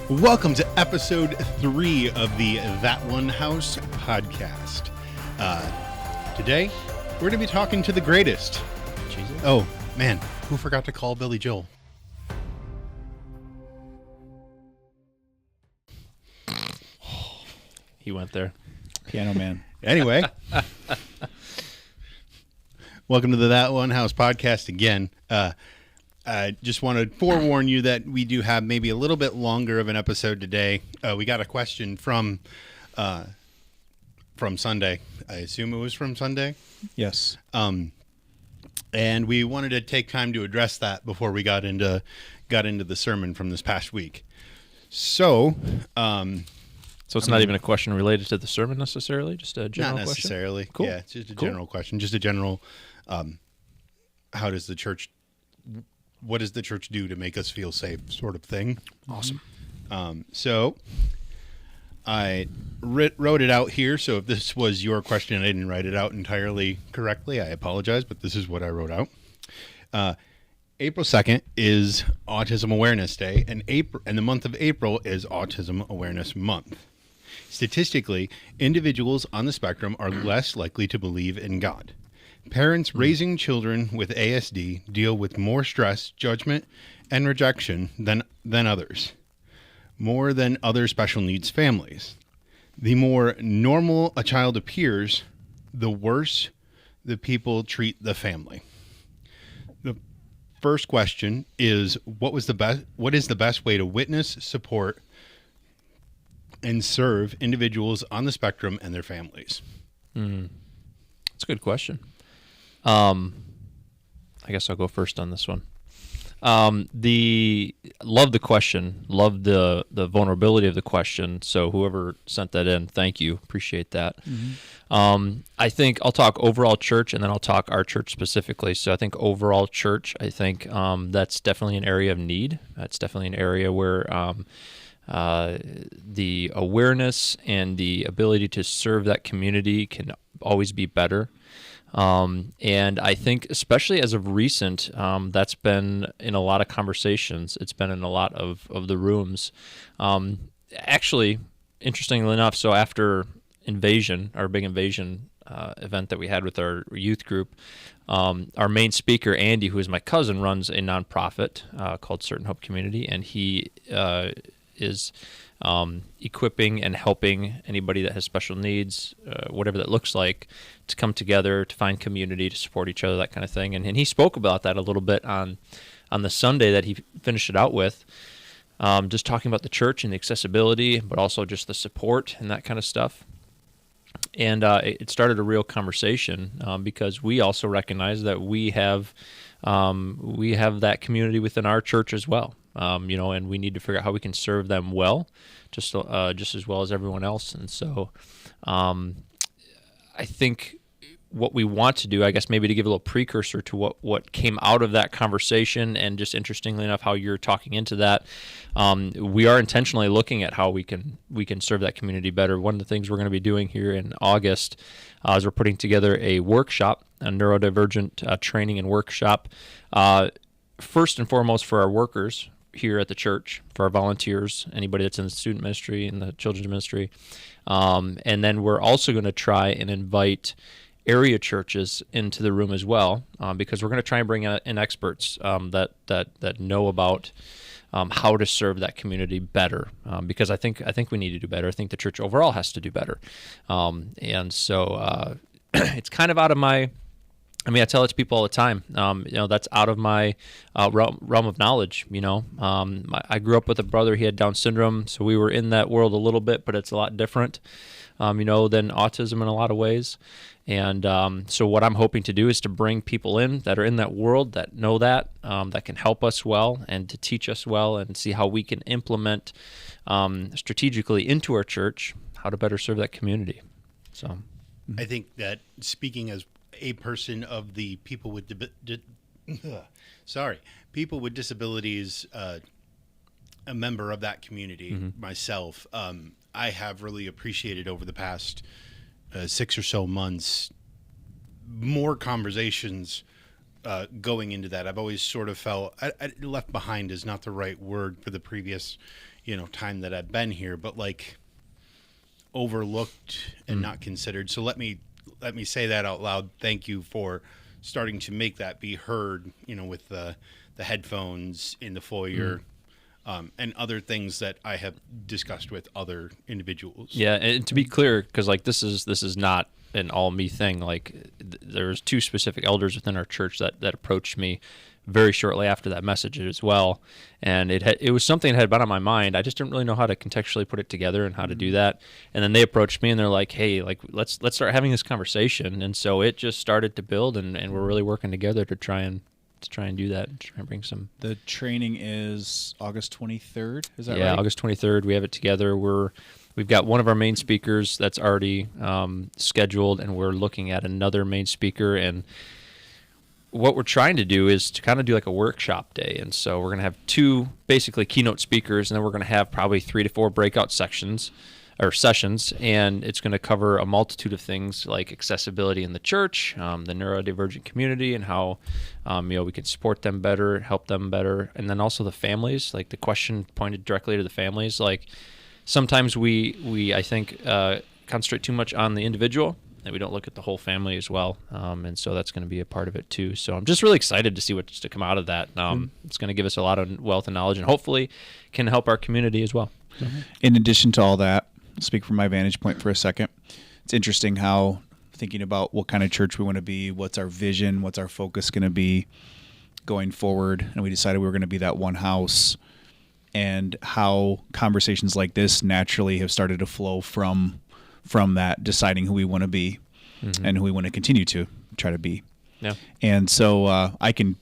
Welcome to episode 3 of the That One House podcast. Today, we're going to be talking to the greatest. Jesus. Oh, man, who forgot to call Billy Joel? He went there. Piano Man. Anyway, welcome to the That One House podcast again. I just want to forewarn you that we do have maybe a little bit longer of an episode today. We got a question from Sunday. I assume it was from Sunday. Yes. And we wanted to take time to address that before we got into the sermon from this past week. So it's not even a question related to the sermon necessarily, just a general not question? necessarily. Cool. Yeah, it's just a general question, just a general. How does the church? What does the church do to make us feel safe, sort of thing? Awesome. So I wrote it out here. So if this was your question, I didn't write it out entirely correctly. I apologize, but this is what I wrote out. April 2nd is Autism Awareness Day, and the month of April is Autism Awareness Month. Statistically, individuals on the spectrum are less likely to believe in God. Parents raising children with ASD deal with more stress, judgment, and rejection than others, more than other special needs families. The more normal a child appears, the worse the people treat the family. The first question is, what is the best way to witness, support, and serve individuals on the spectrum and their families? That's a good question. I guess I'll go first on this one. Love the question, love the vulnerability of the question. So whoever sent that in, thank you, appreciate that. I think I'll talk overall church, and then I'll talk our church specifically. So I think overall church, I think that's definitely an area of need. That's definitely an area where the awareness and the ability to serve that community can always be better. And I think, especially as of recent, that's been in a lot of conversations. It's been in a lot of the rooms. Actually, interestingly enough, so after our big invasion event that we had with our youth group, our main speaker, Andy, who is my cousin, runs a nonprofit called Certain Hope Community, and he is equipping and helping anybody that has special needs, whatever that looks like, to come together, to find community, to support each other, that kind of thing. And he spoke about that a little bit on the Sunday that he finished it out with, just talking about the church and the accessibility, but also just the support and that kind of stuff. And it started a real conversation because we also recognize that we have that community within our church as well. And we need to figure out how we can serve them well, just as well as everyone else. And so, I think what we want to do, I guess, maybe to give a little precursor to what came out of that conversation, and just interestingly enough, how you're talking into that, we are intentionally looking at how we can serve that community better. One of the things we're going to be doing here in August is we're putting together a workshop, a neurodivergent training and workshop, first and foremost for our workers here at the church, for our volunteers, anybody that's in the student ministry and the children's ministry. And then we're also going to try and invite area churches into the room as well, because we're going to try and bring in experts that know about how to serve that community better, because I think we need to do better. I think the church overall has to do better. And so it's kind of out of my... I tell it to people all the time. That's out of my realm of knowledge. I grew up with a brother. He had Down syndrome, so we were in that world a little bit, but it's a lot different, than autism in a lot of ways. And so what I'm hoping to do is to bring people in that are in that world, that know that can help us well, and to teach us well, and see how we can implement strategically into our church how to better serve that community. So, I think that, speaking as a person of the people with disabilities, a member of that community myself, I have really appreciated over the past 6 or so months more conversations going into that. I've always sort of felt left behind is not the right word for the previous, time that I've been here, but like overlooked and not considered. So let me say that out loud. Thank you for starting to make that be heard, with the headphones in the foyer. And other things that I have discussed with other individuals. Yeah, and to be clear, because like this is not an all me thing. Like there's two specific elders within our church that approached me very shortly after that message as well, and it was something that had been on my mind. I just didn't really know how to contextually put it together and how to do that. And then they approached me and they're like, "Hey, like let's start having this conversation." And so it just started to build, and we're really working together to try and do that and try and bring some. The training is August 23rd. Is that right? Yeah, August 23rd. We have it together. We've got one of our main speakers that's already scheduled, and we're looking at another main speaker. And what we're trying to do is to kind of do like a workshop day. And so we're going to have two basically keynote speakers, and then we're going to have probably 3 to 4 breakout sessions, and it's going to cover a multitude of things like accessibility in the church, the neurodivergent community, and how we can support them better, help them better, and then also the families. Like the question pointed directly to the families. Like sometimes we I think concentrate too much on the individual, and we don't look at the whole family as well. And so that's going to be a part of it too. So I'm just really excited to see what's to come out of that. It's going to give us a lot of wealth and knowledge, and hopefully can help our community as well. In addition to all that, I'll speak from my vantage point for a second. It's interesting how thinking about what kind of church we want to be, what's our vision, what's our focus going to be going forward, and we decided we were going to be that one house, and how conversations like this naturally have started to flow from that, deciding who we want to be and who we want to continue to try to be. Yeah. And so I can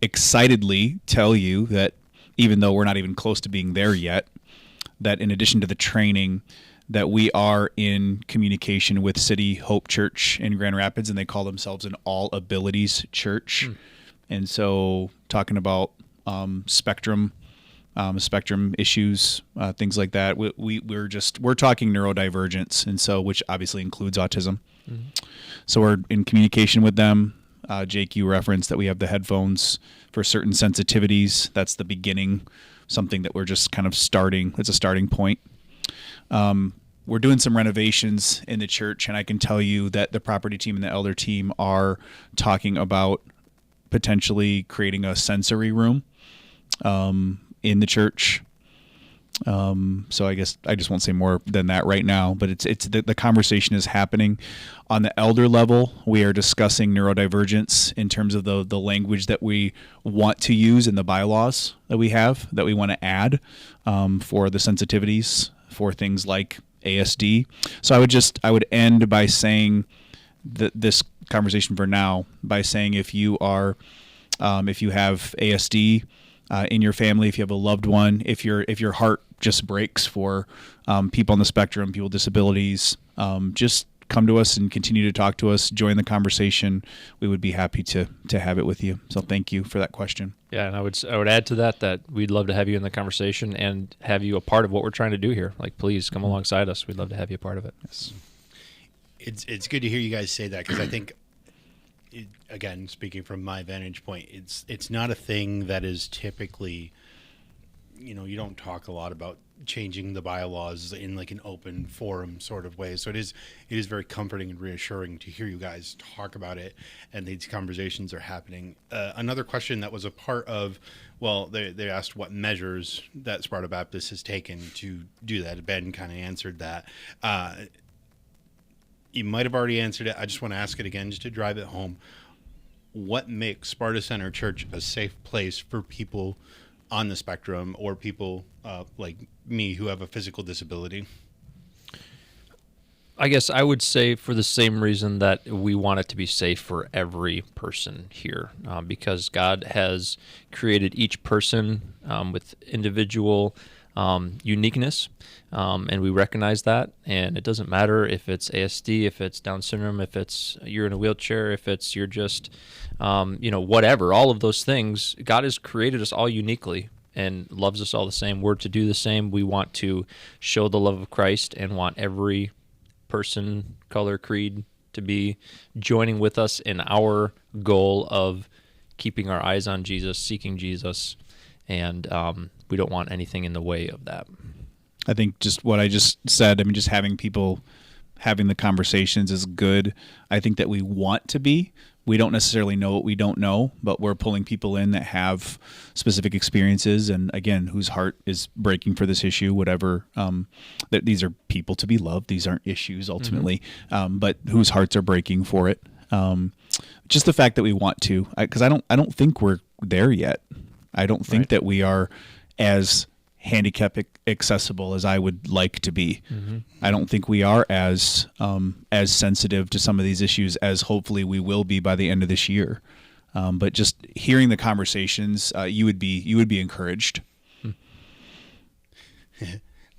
excitedly tell you that even though we're not even close to being there yet, that in addition to the training, that we are in communication with City Hope Church in Grand Rapids, and they call themselves an all abilities church. And so talking about spectrum issues, things like that, we're talking neurodivergence, and so which obviously includes autism. So we're in communication with them. Jake, you referenced that we have the headphones for certain sensitivities. That's the beginning, something that we're just kind of starting. It's a starting point. We're doing some renovations in the church, and I can tell you that the property team and the elder team are talking about potentially creating a sensory room in the church. So I guess I just won't say more than that right now, but it's the conversation is happening. On the elder level, we are discussing neurodivergence in terms of the language that we want to use in the bylaws that we have, that we want to add for the sensitivities for things like ASD. So I would end by saying this conversation for now by saying if you have ASD in your family, if you have a loved one, if your heart just breaks for people on the spectrum, people with disabilities, just come to us and continue to talk to us, join the conversation. We would be happy to have it with you. So thank you for that question. Yeah, and I would add to that we'd love to have you in the conversation and have you a part of what we're trying to do here. Like, please come alongside us. We'd love to have you a part of it. Yes. It's good to hear you guys say that, because I think, again, speaking from my vantage point, it's not a thing that is typically, you don't talk a lot about changing the bylaws in like an open forum sort of way. So it is very comforting and reassuring to hear you guys talk about it, and these conversations are happening. Another question that was a part of, they asked what measures that Sparta Baptist has taken to do that. Ben kind of answered that. You might have already answered it. I just want to ask it again just to drive it home. What makes Sparta Center Church a safe place for people on the spectrum, or people like me who have a physical disability? I guess I would say for the same reason that we want it to be safe for every person here, because God has created each person with individual uniqueness, and we recognize that. And it doesn't matter if it's ASD, if it's Down syndrome, if it's you're in a wheelchair, if it's you're just whatever, all of those things. God has created us all uniquely and loves us all the same. We're to do the same. We want to show the love of Christ and want every person, color, creed, to be joining with us in our goal of keeping our eyes on Jesus, seeking Jesus, and we don't want anything in the way of that. I think just what I just said, I mean, just having people having the conversations is good. I think that we want to be. We don't necessarily know what we don't know, but we're pulling people in that have specific experiences, and again, whose heart is breaking for this issue, whatever. That these are people to be loved. These aren't issues ultimately, but whose hearts are breaking for it. Just the fact that we want to, because I don't think we're there yet. I don't think that we are as handicap accessible as I would like to be. I don't think we are as sensitive to some of these issues as hopefully we will be by the end of this year. But just hearing the conversations, you would be encouraged.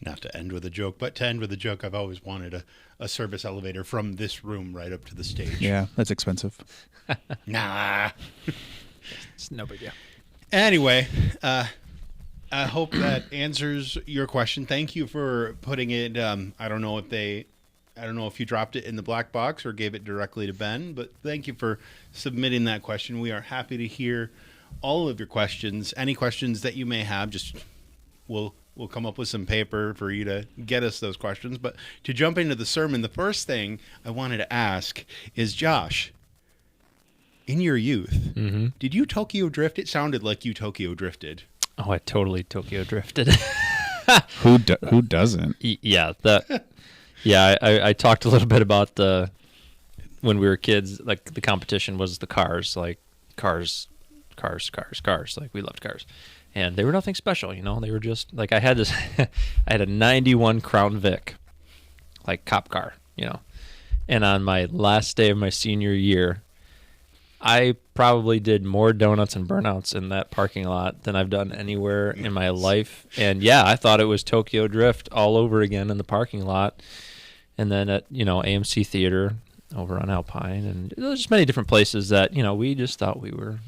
Not to end with a joke, but to end with a joke, I've always wanted a service elevator from this room right up to the stage. Yeah, that's expensive. Nah. It's no big deal. Anyway, I hope that answers your question. Thank you for putting it. I don't know if you dropped it in the black box or gave it directly to Ben, but thank you for submitting that question. We are happy to hear all of your questions. Any questions that you may have, just we'll come up with some paper for you to get us those questions. But to jump into the sermon, the first thing I wanted to ask is, Josh, in your youth, did you Tokyo drift? It sounded like you Tokyo drifted. Oh, I totally Tokyo drifted. Who doesn't? Yeah, I talked a little bit about when we were kids, like the competition was the cars, like cars. Like we loved cars, and they were nothing special, They were just like I had a '91 Crown Vic, like cop car, And on my last day of my senior year, I probably did more donuts and burnouts in that parking lot than I've done anywhere in my life. And yeah, I thought it was Tokyo Drift all over again in the parking lot. And then at, AMC Theater over on Alpine, and there's just many different places that, we just thought we were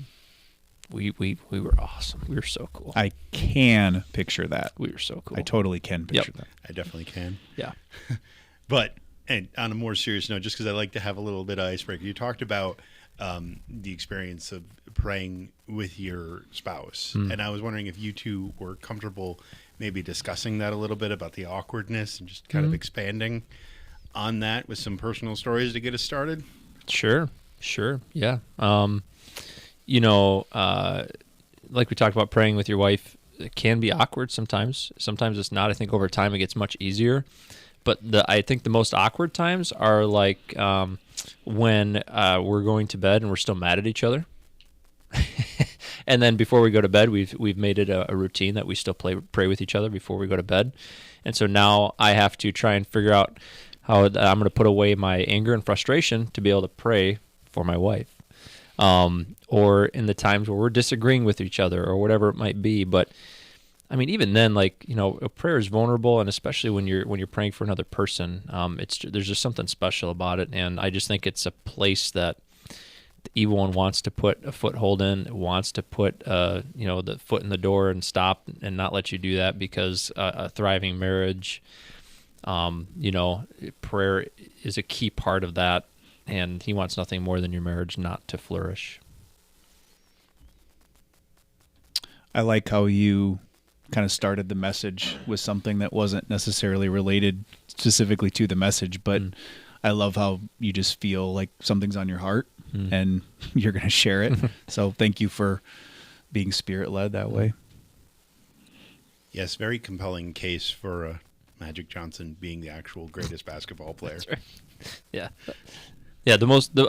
awesome. We were so cool. I can picture that. We were so cool. I totally can picture that. I definitely can. Yeah. But, and on a more serious note, just because I like to have a little bit of icebreaker, you talked about the experience of praying with your spouse. And I was wondering if you two were comfortable maybe discussing that a little bit about the awkwardness and just kind of expanding on that with some personal stories to get us started. Sure. Yeah. Like we talked about praying with your wife, it can be awkward sometimes. Sometimes it's not. I think over time it gets much easier. But I think the most awkward times are like when we're going to bed and we're still mad at each other. And then before we go to bed, we've made it a routine that we still pray with each other before we go to bed. And so now I have to try and figure out how I'm going to put away my anger and frustration to be able to pray for my wife. Or in the times where we're disagreeing with each other or whatever it might be. But I mean, even then, like, a prayer is vulnerable, and especially when you're praying for another person, there's just something special about it. And I just think it's a place that the evil one wants to put a foothold in, wants to put the foot in the door and stop and not let you do that, because a thriving marriage, prayer is a key part of that, and he wants nothing more than your marriage not to flourish. I like how you kind of started the message with something that wasn't necessarily related specifically to the message, but I love how you just feel like something's on your heart and you're going to share it. So thank you for being spirit-led that way. Yes, very compelling case for Magic Johnson being the actual greatest basketball player. That's right. Yeah. Yeah,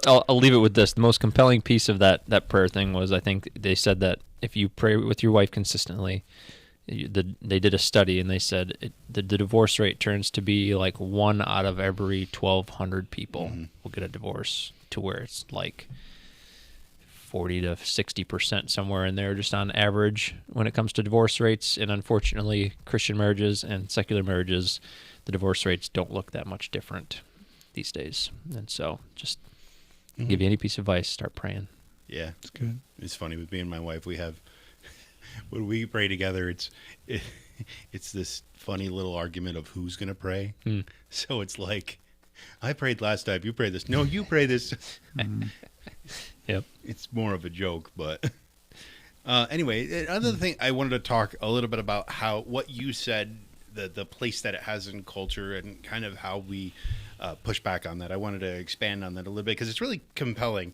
I'll leave it with this. The most compelling piece of that prayer thing was, I think they said that if you pray with your wife consistently, they did a study and they said the divorce rate turns to be like 1 out of every 1,200 people will get a divorce, to where it's like 40 to 60% somewhere in there, just on average when it comes to divorce rates. And unfortunately, Christian marriages and secular marriages, the divorce rates don't look that much different these days. And so just give you any piece of advice, start praying. Yeah, it's good. It's funny with me and my wife, we have, when we pray together, it's this funny little argument of who's going to pray. So it's like I prayed last time. You pray this. No, you pray this. Yep. It's more of a joke, but anyway, another thing I wanted to talk a little bit about what you said, the place that it has in culture and kind of how we push back on that. I wanted to expand on that a little bit because it's really compelling.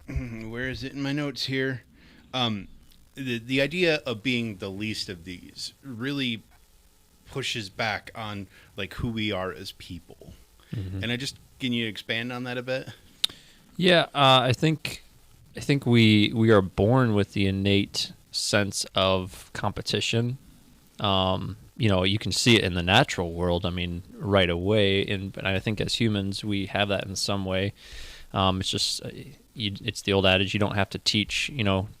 Where is it in my notes here? The idea of being the least of these really pushes back on like who we are as people. Mm-hmm. And can you expand on that a bit? Yeah, I think we are born with the innate sense of competition. You can see it in the natural world. I mean, right away. And I think as humans, we have that in some way. It's just it's the old adage: you don't have to teach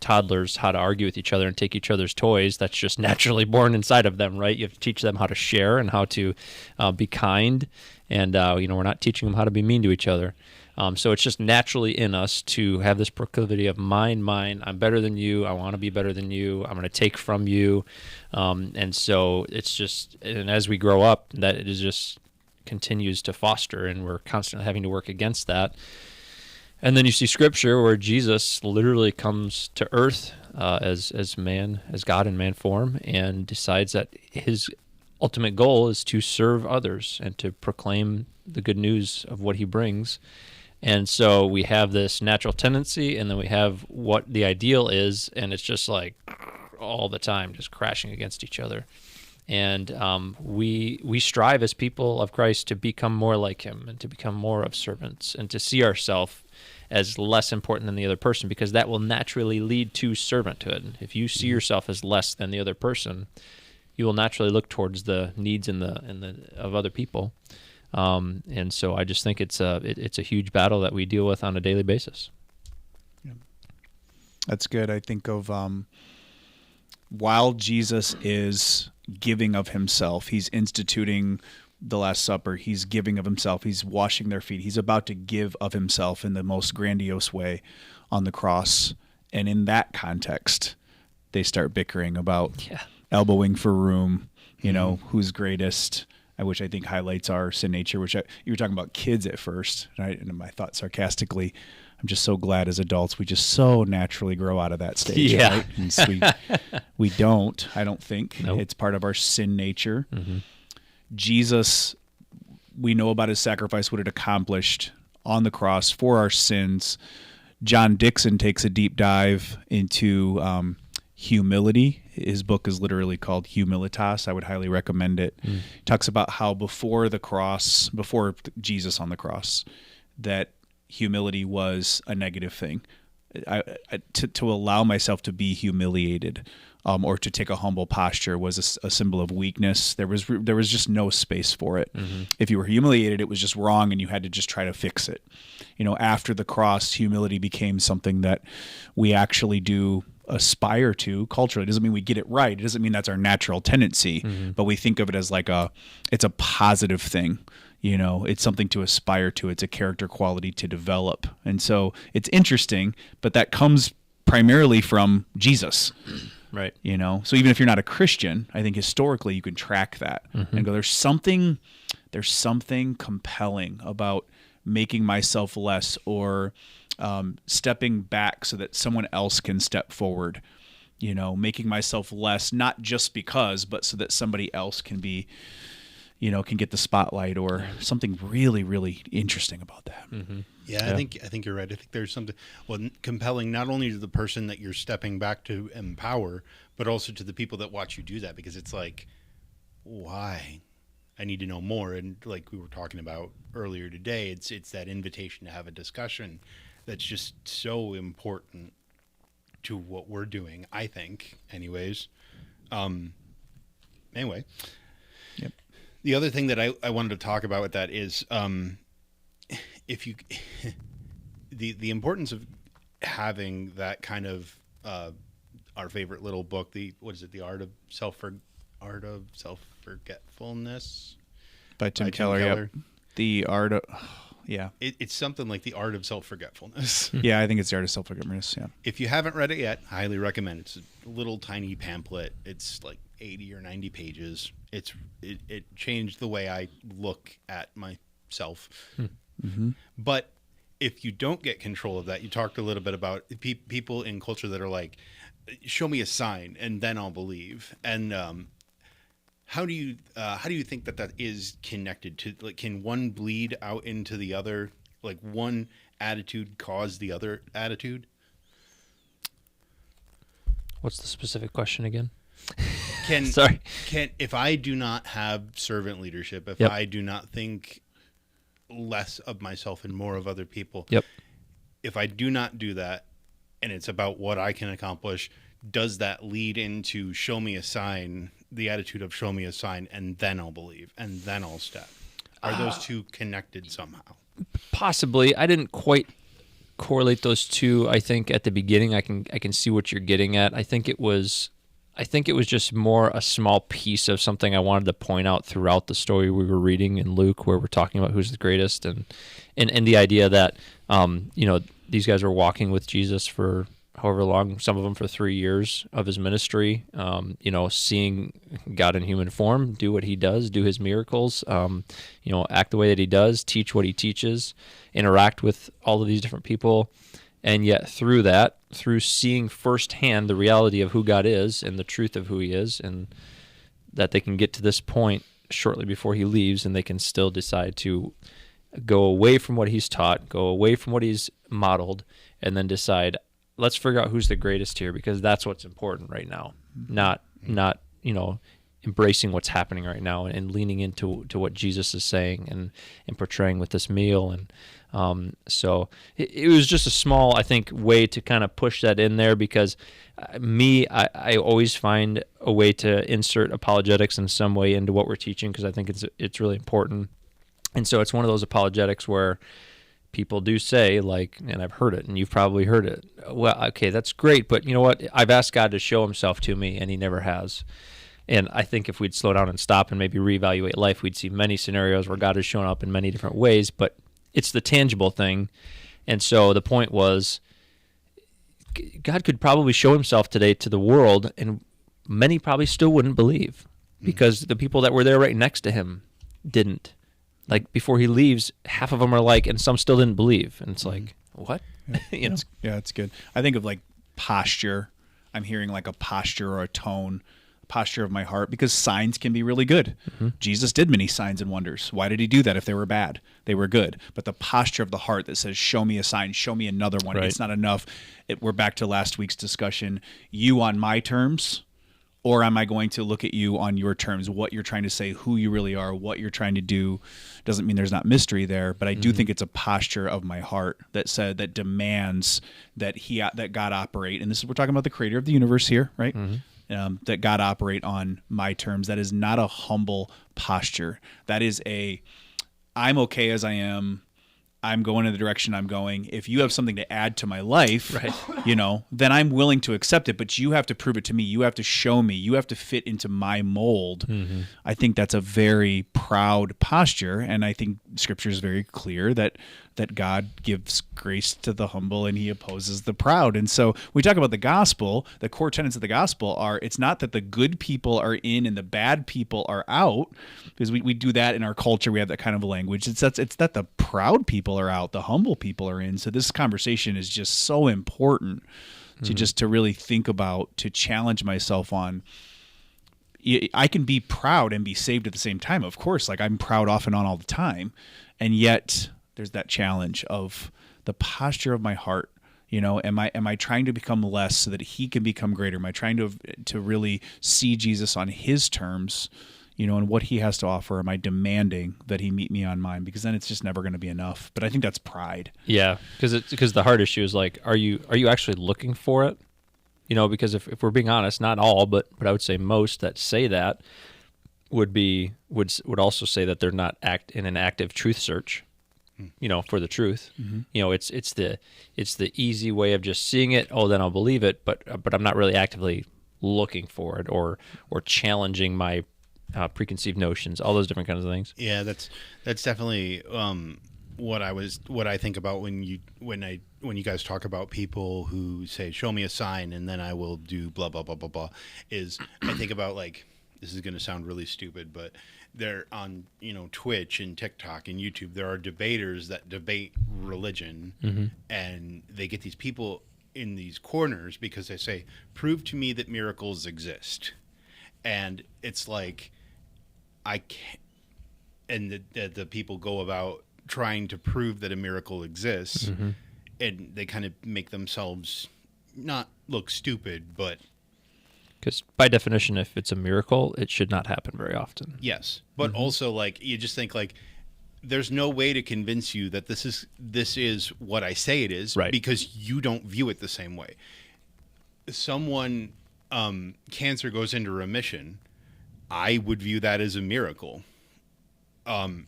toddlers how to argue with each other and take each other's toys. That's just naturally born inside of them, right? You have to teach them how to share and how to be kind. And we're not teaching them how to be mean to each other. So it's just naturally in us to have this proclivity of mine. I'm better than you. I want to be better than you. I'm going to take from you. And so it's just, and as we grow up, that it is just continues to foster, and we're constantly having to work against that. And then you see Scripture where Jesus literally comes to earth as man, as God in man form, and decides that his ultimate goal is to serve others and to proclaim the good news of what he brings. And so we have this natural tendency, and then we have what the ideal is, and it's just like all the time, just crashing against each other. And we strive as people of Christ to become more like him and to become more of servants and to see ourselves as less important than the other person, because that will naturally lead to servanthood. If you see yourself as less than the other person, you will naturally look towards the needs of other people. And so I just think it's a huge battle that we deal with on a daily basis. Yeah. That's good. I think of while Jesus is giving of himself, he's instituting the Last Supper, he's giving of himself, he's washing their feet, he's about to give of himself in the most grandiose way on the cross. And in that context, they start bickering about elbowing for room, who's greatest, which I think highlights our sin nature, you were talking about kids at first, and I thought sarcastically, I'm just so glad as adults we just so naturally grow out of that stage. Yeah. Right? And so we don't, I don't think. Nope. It's part of our sin nature. Mm-hmm. Jesus, we know about his sacrifice, what it accomplished on the cross for our sins. John Dixon takes a deep dive into humility. His book is literally called Humilitas. I would highly recommend it. He talks about how before Jesus on the cross, that humility was a negative thing. To allow myself to be humiliated or to take a humble posture was a symbol of weakness. There was just no space for it. Mm-hmm. If you were humiliated, it was just wrong, and you had to just try to fix it. After the cross, humility became something that we actually do aspire to culturally. It doesn't mean we get it right. It doesn't mean that's our natural tendency, but we think of it as it's a positive thing. It's something to aspire to. It's a character quality to develop. And so it's interesting, but that comes primarily from Jesus. Right. So even if you're not a Christian, I think historically you can track that and go, there's something compelling about making myself less or stepping back so that someone else can step forward, making myself less, not just because, but so that somebody else can be, can get the spotlight or something really, really interesting about that. Mm-hmm. Yeah, I think you're right. I think there's something compelling not only to the person that you're stepping back to empower, but also to the people that watch you do that, because it's like, why? I need to know more. And like we were talking about earlier today, it's that invitation to have a discussion that's just so important to what we're doing, I think, anyways. Anyway. Yep. The other thing that I wanted to talk about with that is if you the importance of having that kind of our favorite little book, the Art of Self-Forgetfulness by Tim Keller. Yep. The Art of it's something like The Art of Self-Forgetfulness. Yeah, I think it's The Art of Self-Forgetfulness. Yeah. If you haven't read it yet, highly recommend. It's a little tiny pamphlet. It's like 80 or 90 pages. It changed the way I look at myself. Mm-hmm. But if you don't get control of that, you talked a little bit about people in culture that are like, show me a sign and then I'll believe. And how do you think that is connected to, like, can one bleed out into the other? Like, one attitude cause the other attitude? What's the specific question again? Sorry. If I do not have servant leadership, if Yep. I do not think less of myself and more of other people, Yep. if I do not do that, and it's about what I can accomplish, does that lead into show me a sign, the attitude of show me a sign, and then I'll believe, and then I'll step? Are those two connected somehow? Possibly. I didn't quite correlate those two. I think at the beginning I can see what you're getting at. I think it was just more a small piece of something I wanted to point out throughout the story we were reading in Luke, where we're talking about who's the greatest, and the idea that these guys were walking with Jesus for however long, some of them for 3 years of his ministry, seeing God in human form, do what he does, do his miracles, act the way that he does, teach what he teaches, interact with all of these different people. And yet through seeing firsthand the reality of who God is and the truth of who he is, and that they can get to this point shortly before he leaves, and they can still decide to go away from what he's taught, go away from what he's modeled, and then decide, let's figure out who's the greatest here, because that's what's important right now. Not embracing what's happening right now and leaning into what Jesus is saying and portraying with this meal. And so it was just a small, I think, way to kind of push that in there, because I always find a way to insert apologetics in some way into what we're teaching, because I think it's really important. And so it's one of those apologetics where people do say, like, and I've heard it, and you've probably heard it, well, okay, that's great, but you know what? I've asked God to show himself to me, and he never has. And I think if we'd slow down and stop and maybe reevaluate life, we'd see many scenarios where God has shown up in many different ways, but it's the tangible thing. And so the point was, God could probably show himself today to the world, and many probably still wouldn't believe, because the people that were there right next to him didn't. Like, before he leaves, half of them are like, and some still didn't believe. And it's like, what? Yeah, it's good. I think of like posture. I'm hearing like a posture or a tone, posture of my heart, because signs can be really good. Mm-hmm. Jesus did many signs and wonders. Why did he do that if they were bad? They were good. But the posture of the heart that says, show me a sign, show me another one. Right. It's not enough. We're back to last week's discussion. You on my terms, or am I going to look at you on your terms, what you're trying to say, who you really are, what you're trying to do? Doesn't mean there's not mystery there, but I do think it's a posture of my heart that demands that God operate. And this is, we're talking about the creator of the universe here, right? Mm-hmm. That God operate on my terms. That is not a humble posture. That is I'm okay as I am. I'm going in the direction I'm going. If you have something to add to my life, right, then I'm willing to accept it, but you have to prove it to me. You have to show me. You have to fit into my mold. Mm-hmm. I think that's a very proud posture, and I think Scripture is very clear that God gives grace to the humble and he opposes the proud. And so we talk about the gospel. The core tenets of the gospel are, it's not that the good people are in and the bad people are out, because we do that in our culture. We have that kind of language. It's that the proud people are out, the humble people are in. So this conversation is just so important to really think about, to challenge myself on. I can be proud and be saved at the same time. Of course, like, I'm proud off and on all the time. And yet there's that challenge of the posture of my heart. Am I trying to become less so that he can become greater? Am I trying to really see Jesus on his terms, and what he has to offer? Am I demanding that he meet me on mine? Because then it's just never going to be enough. But I think that's pride. Yeah, because the hard issue is, like, are you actually looking for it? Because if we're being honest, not all, but I would say most that say that would also say that they're not in an active truth search, for the truth. Mm-hmm. It's the easy way of just seeing it. Oh, then I'll believe it. But I'm not really actively looking for it or challenging my preconceived notions, all those different kinds of things. Yeah, that's definitely what I think about when when you guys talk about people who say, show me a sign and then I will do blah, blah, blah, blah, blah, is I think about, like, this is going to sound really stupid, but they're on, Twitch and TikTok and YouTube. There are debaters that debate religion, and they get these people in these corners because they say, prove to me that miracles exist. And it's like, I can't, and the people go about trying to prove that a miracle exists, and they kind of make themselves not look stupid, but because by definition, if it's a miracle, it should not happen very often. yes, but also, like, you just think, like, there's no way to convince you that this is what I say it is, right? Because you don't view it the same way. Someone cancer goes into remission, I would view that as a miracle. Some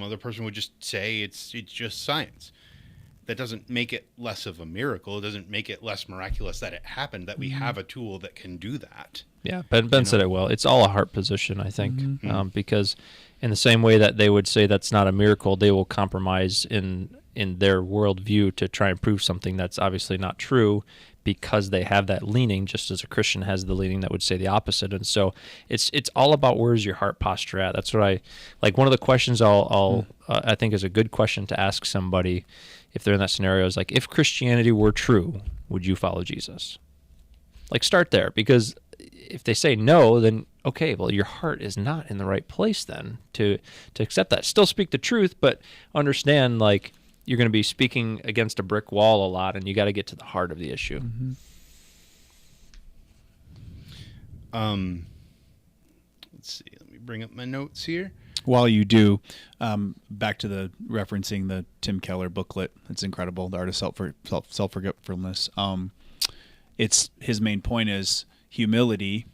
other person would just say it's just science. That doesn't make it less of a miracle. It doesn't make it less miraculous that it happened, that we have a tool that can do that. Yeah, Ben said it well. It's all a heart position, I think, because in the same way that they would say that's not a miracle, they will compromise in their worldview to try and prove something that's obviously not true, because they have that leaning, just as a Christian has the leaning that would say the opposite. And so it's all about, where's your heart posture at? That's what I like. One of the questions I think is a good question to ask somebody if they're in that scenario is, like, if Christianity were true, would you follow Jesus? Like, start there, because if they say no, then okay, well, your heart is not in the right place then to accept that. Still speak the truth, but understand, like, you're going to be speaking against a brick wall a lot, and you got to get to the heart of the issue. Let's see. Let me bring up my notes here. While you do, back to the referencing the Tim Keller booklet. It's incredible. The Art of Self-Forgetfulness. It's his main point is humility,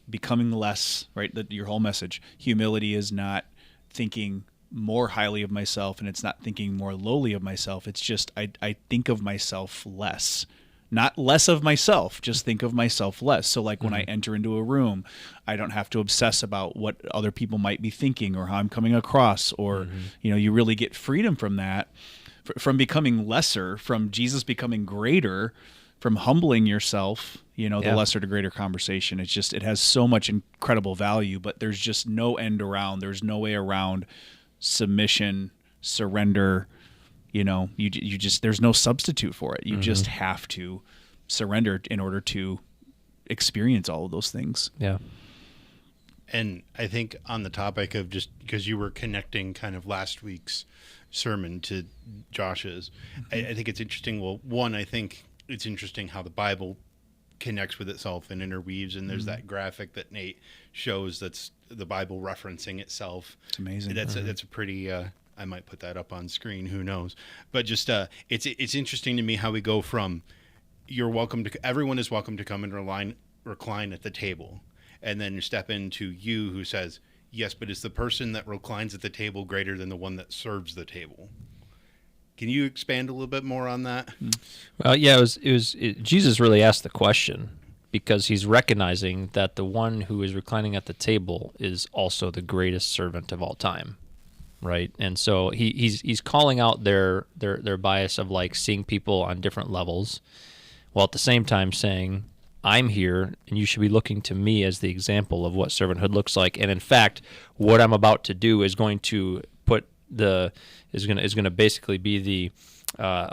becoming less, right? Your whole message. Humility is not thinking more highly of myself, and it's not thinking more lowly of myself. It's just I think of myself less. Not less of myself, just think of myself less. So, like, when I enter into a room, I don't have to obsess about what other people might be thinking or how I'm coming across, or you really get freedom from that, from becoming lesser, from Jesus becoming greater, from humbling yourself, the lesser to greater conversation. It's just, it has so much incredible value, but there's just no end around. There's no way around submission, surrender. You just, there's no substitute for it. You just have to surrender in order to experience all of those things. Yeah. And I think on the topic of, just because you were connecting kind of last week's sermon to Josh's, I think it's interesting. Well, one, I think it's interesting how the Bible connects with itself and interweaves, and there's that graphic that Nate shows that's the Bible referencing itself. It's amazing. That's a pretty I might put that up on screen, who knows, but just it's interesting to me how we go from everyone is welcome to come and recline at the table, and then step into you who says, yes, but is the person that reclines at the table greater than the one that serves the table? Can you expand a little bit more on that? Well, yeah, Jesus really asked the question because he's recognizing that the one who is reclining at the table is also the greatest servant of all time, right? And so he's calling out their bias of, like, seeing people on different levels, while at the same time saying, I'm here, and you should be looking to me as the example of what servanthood looks like. And in fact, what I'm about to do is going to is going to basically be the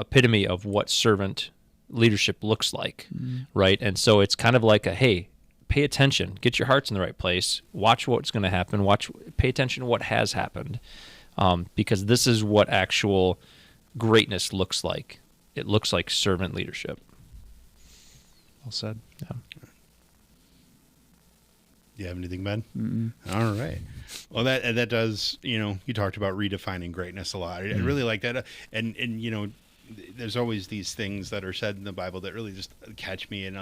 epitome of what servant leadership looks like, right? And so it's kind of like hey, pay attention, get your hearts in the right place, watch what's going to happen, pay attention to what has happened, because this is what actual greatness looks like. It looks like servant leadership. Well said. Yeah. Do you have anything, Ben? All right. Well, that does, you talked about redefining greatness a lot. I really like that. And there's always these things that are said in the Bible that really just catch me. And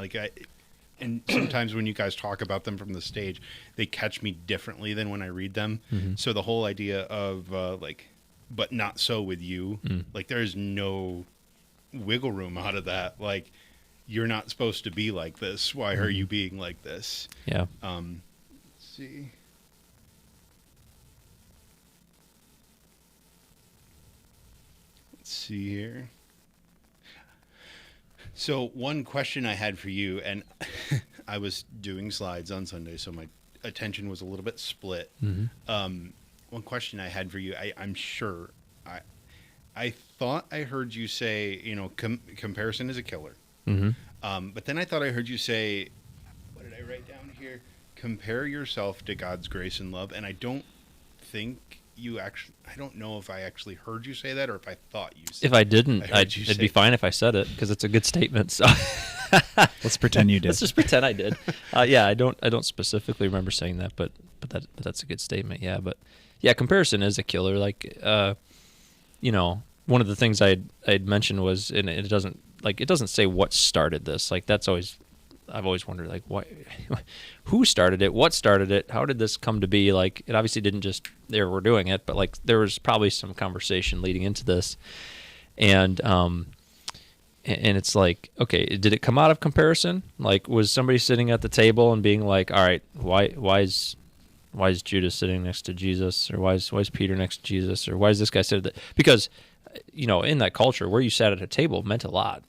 and sometimes when you guys talk about them from the stage, they catch me differently than when I read them. So the whole idea of but not so with you, like, there's no wiggle room out of that. Like, you're not supposed to be like this. Why are you being like this? Yeah. Let's see. Let's see here. So one question I had for you, and I was doing slides on Sunday, so my attention was a little bit split. One question I had for you, I'm sure, I thought I heard you say, comparison is a killer. But then I thought I heard you say, what did I write down here? Compare yourself to God's grace and love. And I don't know if I actually heard you say that or if I thought you said If I didn't, it'd be fine if I said it because it's a good statement. So Let's pretend you did. let's just pretend I did. Yeah, I don't specifically remember saying that, but that's a good statement. Yeah, but yeah, comparison is a killer. Like, one of the things I'd mentioned was, and it doesn't say what started this. Like I've always wondered, like, why, who started it, what started it, how did this come to be? Like, it obviously didn't just they were doing it, but like there was probably some conversation leading into this, and it's like, okay, did it come out of comparison? Like, was somebody sitting at the table and being like, all right, why is Judas sitting next to Jesus, or why is Peter next to Jesus, or why is this guy sitting there? Because in that culture, where you sat at a table meant a lot.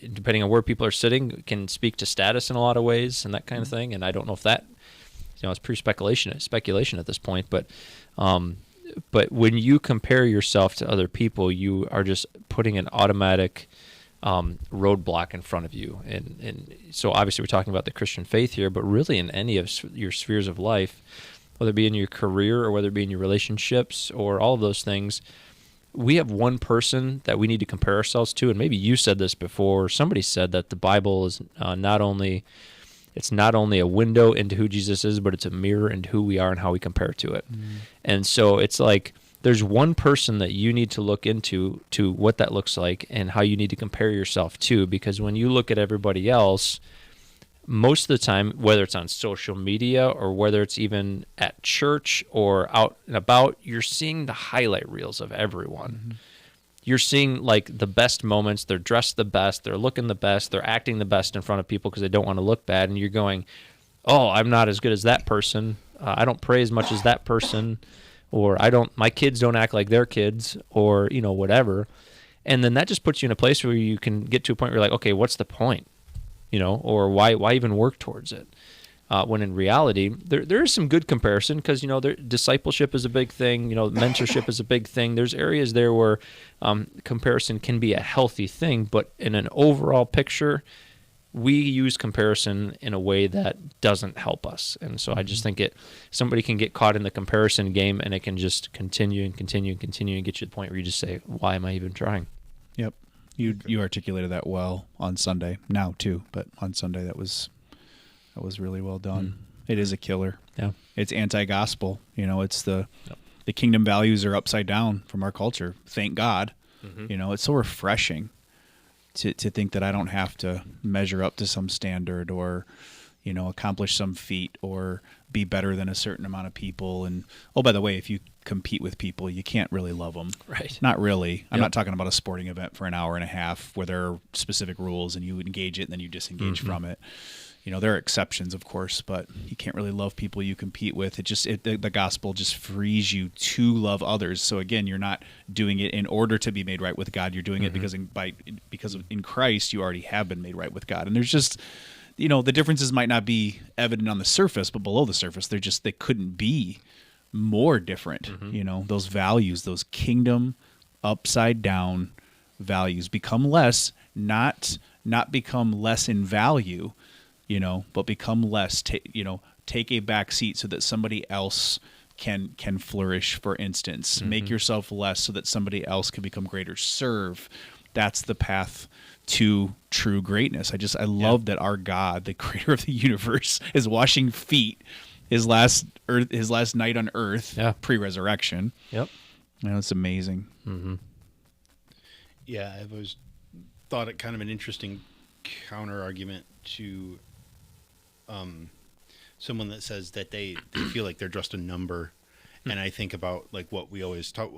Depending on where people are sitting, can speak to status in a lot of ways and that kind of thing. And I don't know if that, it's pretty speculation at this point. But when you compare yourself to other people, you are just putting an automatic roadblock in front of you. And so obviously we're talking about the Christian faith here, but really in any of your spheres of life, whether it be in your career or whether it be in your relationships or all of those things, we have one person that we need to compare ourselves to. And maybe you said this before, somebody said that the Bible is not only a window into who Jesus is, but it's a mirror into who we are and how we compare to it. And so it's like there's one person that you need to look into to what that looks like and how you need to compare yourself to, because when you look at everybody else, most of the time, whether it's on social media or whether it's even at church or out and about, you're seeing the highlight reels of everyone. You're seeing like the best moments. They're dressed the best. They're looking the best. They're acting the best in front of people because they don't want to look bad. And you're going, oh, I'm not as good as that person. I don't pray as much as that person, or my kids don't act like their kids, or whatever. And then that just puts you in a place where you can get to a point where you're like, okay, what's the point? Or why even work towards it? When in reality, there is some good comparison because, discipleship is a big thing, mentorship is a big thing. There's areas there where comparison can be a healthy thing, but in an overall picture, we use comparison in a way that doesn't help us. And so I just think somebody can get caught in the comparison game and it can just continue and continue and continue and get you to the point where you just say, why am I even trying? Yep. You articulated that well on Sunday, now too, but on Sunday that was really well done. It is a killer. Yeah. It's anti-gospel. It's the kingdom values are upside down from our culture. Thank God. It's so refreshing to think that I don't have to measure up to some standard or, accomplish some feat or be better than a certain amount of people. And, oh, by the way, if you compete with people, you can't really love them. Right. Not really. I'm not talking about a sporting event for an hour and a half where there are specific rules and you engage it and then you disengage from it. There are exceptions, of course, but you can't really love people you compete with. The gospel just frees you to love others. So again, you're not doing it in order to be made right with God. You're doing it because in Christ you already have been made right with God. And there's just, the differences might not be evident on the surface, but below the surface, they couldn't be more different. Those values, those kingdom upside down values become less, not become less in value, but become less, take a back seat so that somebody else can flourish, for instance. Make yourself less so that somebody else can become greater. Serve. That's the path to true greatness. I love that our God, the creator of the universe, is washing feet his last night on earth, pre-resurrection. Yep. It's amazing. Yeah, I've always thought it kind of an interesting counter argument to someone that says that they feel like they're just a number. And I think about like what we always talk,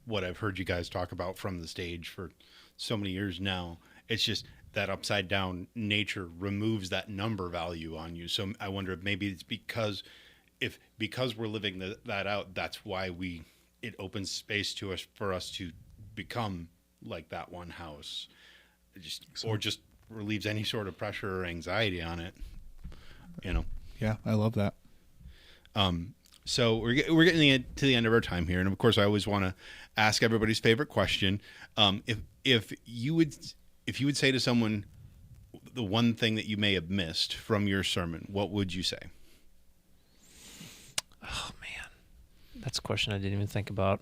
what I've heard you guys talk about from the stage for so many years now. It's just that upside down nature removes that number value on you. So I wonder if maybe it's because we're living that out, that's why it opens space to us for us to become like that one house, or just relieves any sort of pressure or anxiety on it. Yeah, I love that. So we're getting to the end of our time here, and of course, I always want to ask everybody's favorite question. If you would say to someone the one thing that you may have missed from your sermon, what would you say? Oh man, that's a question I didn't even think about.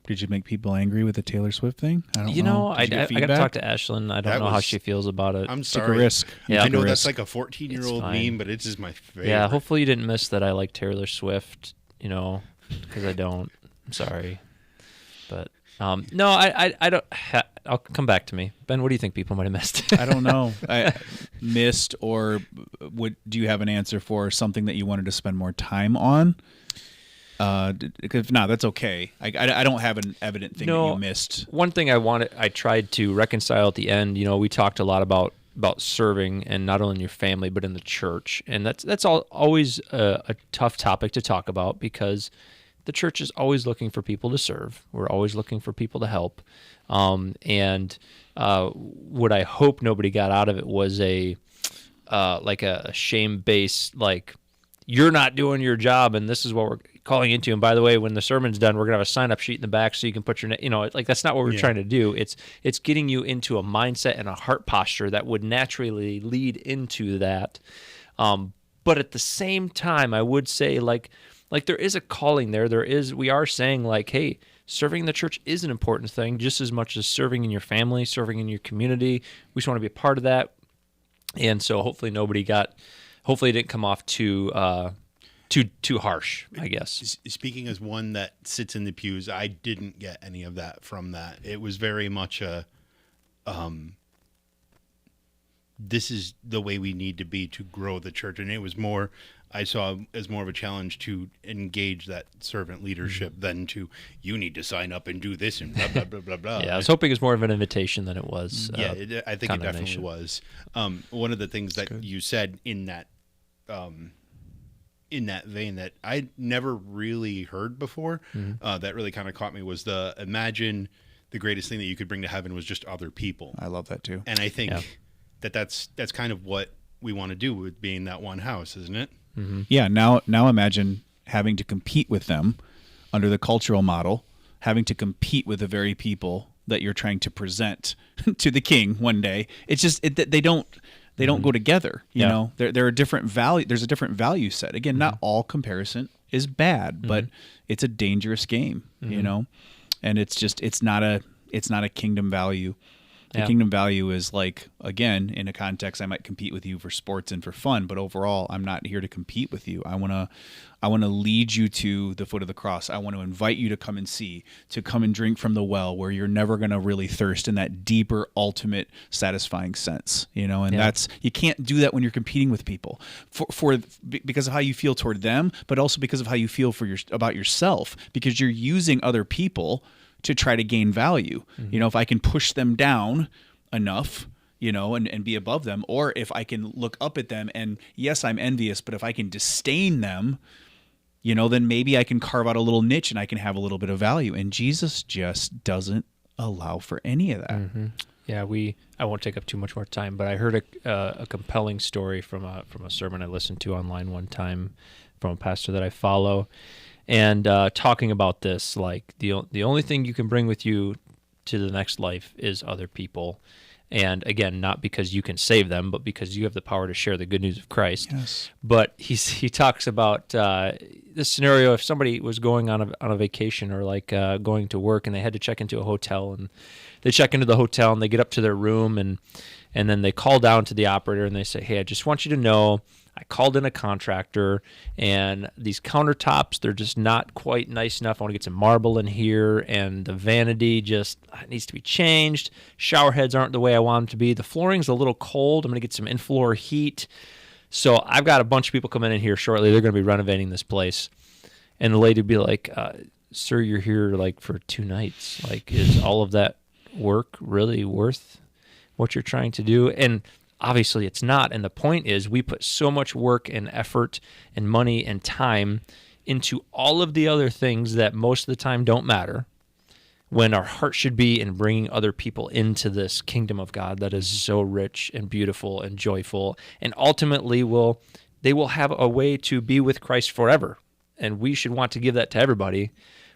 Did you make people angry with the Taylor Swift thing? I don't You know, I Did you got get to talk feedback? to Ashlyn. I don't know how she feels about it. I'm Took a sorry. risk. Yeah. You I took know a that's risk. like a 14-year-old It's fine. meme, but it is my favorite. Yeah, hopefully you didn't miss that I like Taylor Swift, because I don't. I'm sorry. But no, I don't. I'll come back to me. Ben, what do you think people might have missed? I don't know. I missed, or do you have an answer for something that you wanted to spend more time on? If not, that's okay. I don't have an evident thing that you missed. One thing I tried to reconcile at the end. We talked a lot about serving, and not only in your family but in the church, and that's always a tough topic to talk about, because the church is always looking for people to serve. We're always looking for people to help, and what I hope nobody got out of it was a shame-based, like, you're not doing your job, and this is what we're calling into. And by the way, when the sermon's done, we're gonna have a sign-up sheet in the back so you can put your like, that's not what we're trying to do. It's getting you into a mindset and a heart posture that would naturally lead into that. But at the same time, I would say like there is a calling there. We are saying, like, hey, serving in the church is an important thing, just as much as serving in your family, serving in your community. We just want to be a part of that. And so hopefully it didn't come off too harsh, I guess. Speaking as one that sits in the pews, I didn't get any of that from that. It was very much this is the way we need to be to grow the church. And it was more, I saw as more of a challenge to engage that servant leadership than to, you need to sign up and do this and blah, blah, blah, blah, blah. Yeah, I was hoping it was more of an invitation than it was. I think it definitely was. One of the things that you said in that vein that I never really heard before, that really kind of caught me, was imagine the greatest thing that you could bring to heaven was just other people. I love that too. And I think that's kind of what we want to do with being that one house, isn't it? Mm-hmm. Yeah. Now imagine having to compete with them under the cultural model, having to compete with the very people that you're trying to present to the king one day. It's just they don't go together. You know, there are different value. There's a different value set. Again, not all comparison is bad, but it's a dangerous game. You know, and it's not a kingdom value. The kingdom value is, like, again, in a context, I might compete with you for sports and for fun, but overall, I'm not here to compete with you. I want to lead you to the foot of the cross. I want to invite you to come and see, to come and drink from the well where you're never going to really thirst in that deeper, ultimate, satisfying sense. And that's, you can't do that when you're competing with people because of how you feel toward them, but also because of how you feel about yourself, because you're using other people to try to gain value. If I can push them down enough, and be above them, or if I can look up at them and, yes, I'm envious, but if I can disdain them, then maybe I can carve out a little niche and I can have a little bit of value. And Jesus just doesn't allow for any of that. Mm-hmm. Yeah, I won't take up too much more time, but I heard a compelling story from a sermon I listened to online one time from a pastor that I follow. And talking about this, like, the only thing you can bring with you to the next life is other people. And again, not because you can save them, but because you have the power to share the good news of Christ. Yes. But he talks about this scenario: if somebody was going on a vacation, or like going to work, and they had to check into a hotel, and they check into the hotel and they get up to their room, and then they call down to the operator and they say, "Hey, I just want you to know, I called in a contractor, and these countertops, they're just not quite nice enough. I want to get some marble in here, and the vanity just needs to be changed. Shower heads aren't the way I want them to be. The flooring's a little cold. I'm going to get some in-floor heat. So I've got a bunch of people coming in here shortly. They're going to be renovating this place." And the lady would be like, "Sir, you're here like for 2 nights. Like, is all of that work really worth what you're trying to do?" And obviously it's not. And the point is, we put so much work and effort and money and time into all of the other things that most of the time don't matter. when our heart should be in bringing other people into this kingdom of God that is so rich and beautiful and joyful, and ultimately they will have a way to be with Christ forever. And we should want to give that to everybody.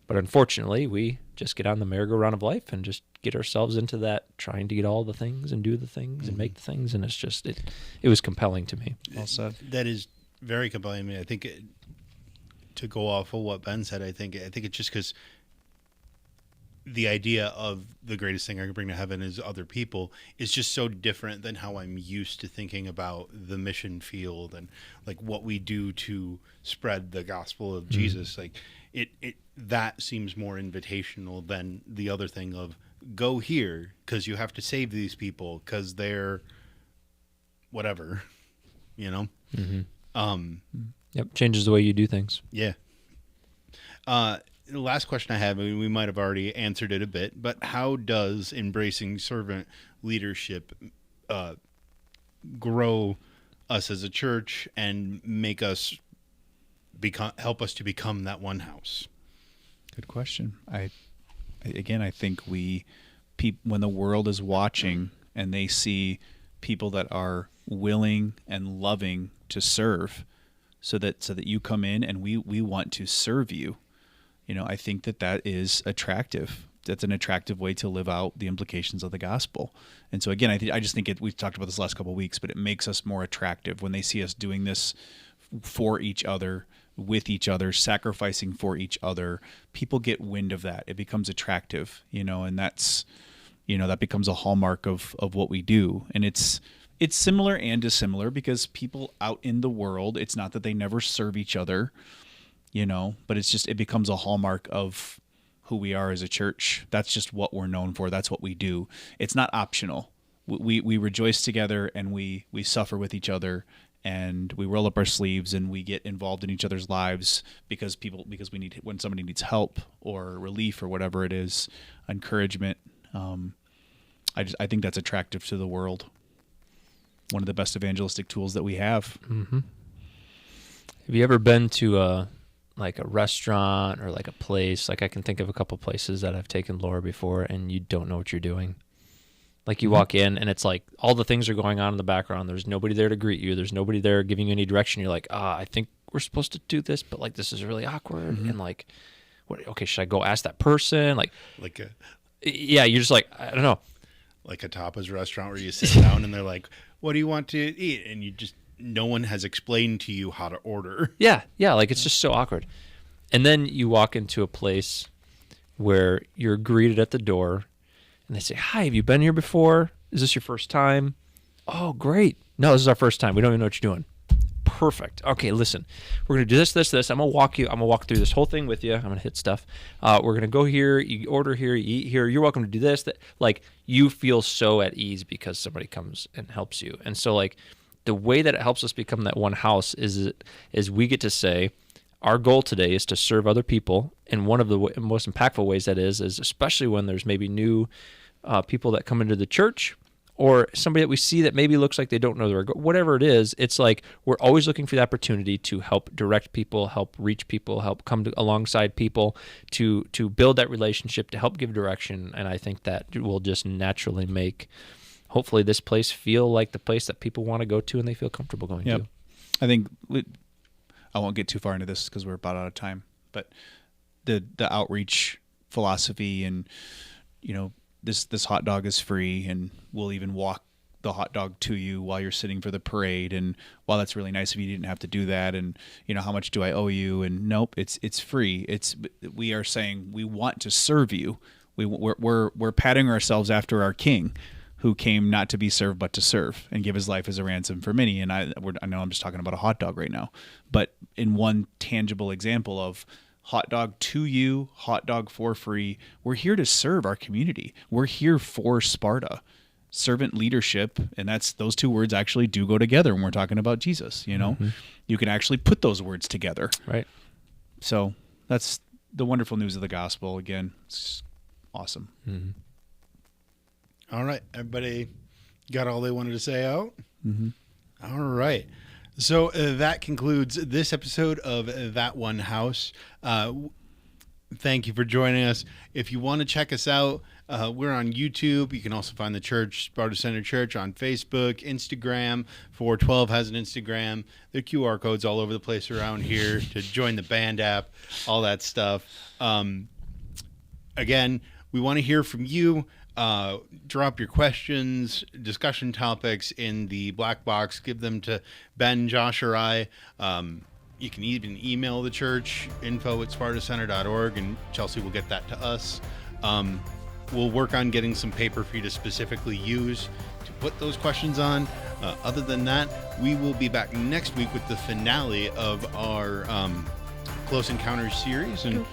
But unfortunately, we just get on the merry-go-round of life and just get ourselves into that, trying to get all the things and do the things and make the things. And it's just, it was compelling to me. Well said. That is very compelling. I mean, I think to go off of what Ben said, I think it's just because the idea of the greatest thing I can bring to heaven is other people is just so different than how I'm used to thinking about the mission field and like what we do to spread the gospel of Jesus. Like it that seems more invitational than the other thing of go here because you have to save these people because they're whatever, you know? Yep, changes the way you do things. Yeah. The last question I have, I mean, we might have already answered it a bit, but how does embracing servant leadership grow us as a church and make us help us to become that one house? Good question. I think when the world is watching and they see people that are willing and loving to serve, so that you come in and we want to serve you. You know, I think that is attractive. That's an attractive way to live out the implications of the gospel. And so again, I just think we've talked about this the last couple of weeks, but it makes us more attractive when they see us doing this for each other, with each other, sacrificing for each other. People get wind of that. It becomes attractive, you know, and that's, you know, that becomes a hallmark of what we do. And it's similar and dissimilar because people out in the world, it's not that they never serve each other, you know, but it becomes a hallmark of who we are as a church. That's just what we're known for. That's what we do. It's not optional. We rejoice together and we suffer with each other and we roll up our sleeves and we get involved in each other's lives because we need, when somebody needs help or relief or whatever it is, encouragement. I think that's attractive to the world. One of the best evangelistic tools that we have. Mm-hmm. Have you ever been to a restaurant or like a place? Like I can think of a couple places that I've taken Laura before and you don't know what you're doing. Like you walk in and it's like all the things are going on in the background. There's nobody there to greet you. There's nobody there giving you any direction. You're like, I think we're supposed to do this, but like this is really awkward. And like, okay, should I go ask that person? Yeah, you're just like, I don't know. Like a tapas restaurant where you sit down and they're like, what do you want to eat? And no one has explained to you how to order. Yeah, like it's just so awkward. And then you walk into a place where you're greeted at the door and they say, hi, have you been here before? Is this your first time? Oh, great. No, this is our first time. We don't even know what you're doing. Perfect. Okay, listen, we're going to do this. I'm going to walk through this whole thing with you. I'm going to hit stuff. We're going to go here. You order here, you eat here. You're welcome to do this. That. Like you feel so at ease because somebody comes and helps you. And so like, the way that it helps us become that one house is we get to say, our goal today is to serve other people. And one of the most impactful ways that is especially when there's maybe new people that come into the church or somebody that we see that maybe looks like they don't know their goal, whatever it is, it's like we're always looking for the opportunity to help direct people, help reach people, help come alongside people, to build that relationship, to help give direction. And I think that will just naturally make hopefully this place feel like the place that people want to go to and they feel comfortable going to. I think I won't get too far into this because we're about out of time, but the outreach philosophy and, you know, this hot dog is free and we'll even walk the hot dog to you while you're sitting for the parade. And while that's really nice if you didn't have to do that, and, you know, how much do I owe you? And nope, it's free. We are saying we want to serve you. We're patting ourselves after our King, who came not to be served, but to serve and give his life as a ransom for many. And I know I'm just talking about a hot dog right now, but in one tangible example of hot dog to you, hot dog for free, we're here to serve our community. We're here for Sparta. Servant leadership, and those two words actually do go together when we're talking about Jesus, you know? Mm-hmm. You can actually put those words together. Right. So that's the wonderful news of the gospel. Again, it's awesome. Mm-hmm. All right. Everybody got all they wanted to say out? Mm-hmm. All right. So that concludes this episode of That One House. Thank you for joining us. If you want to check us out, we're on YouTube. You can also find the church, Sparta Center Church, on Facebook, Instagram. 412 has an Instagram. There are QR codes all over the place around here to join the band app, all that stuff. Again, we want to hear from you. Drop your questions, discussion topics in the black box. Give them to Ben, Josh, or I. You can even email the church, info@spartacenter.org, and Chelsea will get that to us. We'll work on getting some paper for you to specifically use to put those questions on. Other than that, we will be back next week with the finale of our Close Encounters series, and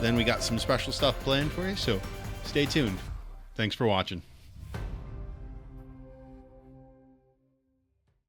then we got some special stuff planned for you, so stay tuned. Thanks for watching.